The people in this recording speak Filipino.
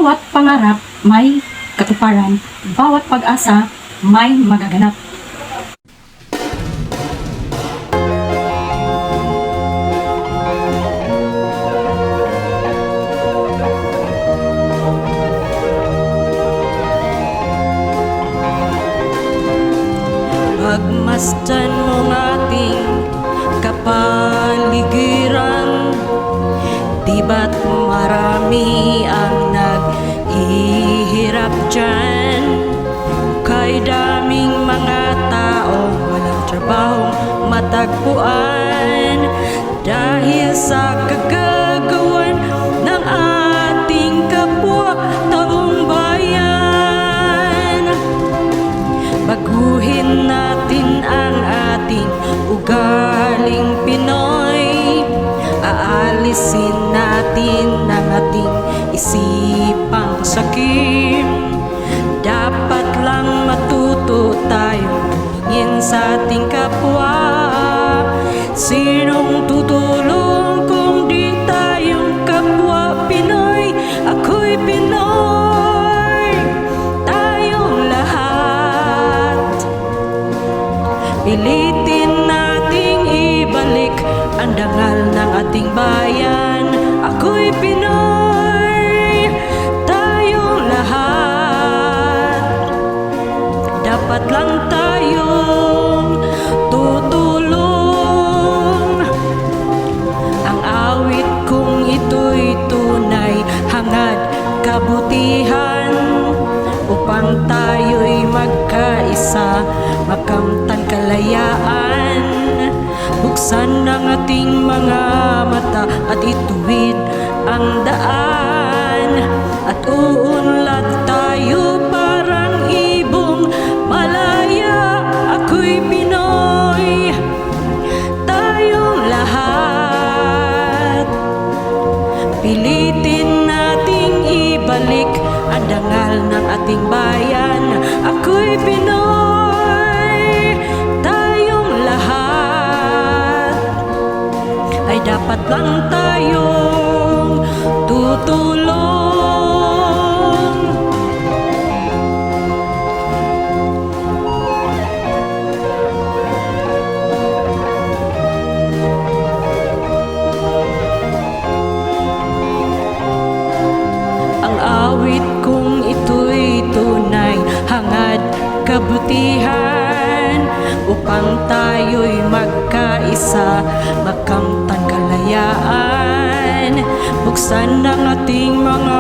Bawat pangarap may katuparan, bawat pag-asa may magaganap. Pagmasdan mo ng ating kapaligiran, di ba't marami ang naghihirap dyan? Kay daming mga tao walang trabahong matagpuan, dahil sa kagagawan ng ating kapwa taong bayan. Baguhin natin ang ating ugaling Pinoy, aalisin natin ang ating isipang sakim. Dapat lang matuto tayong tumingin sa ating kapwa. Sinong tutulong kung di tayong kapwa Pinoy? Ako'y Pinoy, tayong lahat. Pilitin nating ibalik ang dangal ng ating bayan. Ako'y Pinoy, tayong lahat. Dapat lang tayong tutulong. Ang awit kong ito'y tunay, hangad kabutihan, upang tayo'y magkaisa, makamtan kalayaan. Buksan ang ating mga mata at ituwid ang daan, at uunlad tayo parang ibong malaya. Ako'y Pinoy, tayong lahat. Pilitin nating ibalik ang dangal ng ating bayan. Ako'y Pinoy, tayong lahat. Ay dapat lang tayong tutulong. Ang awit kong ito'y tunay, hangad kabutihan, upang tayo'y magkaisa, makamtan kalayaan. Buksan ang ating mga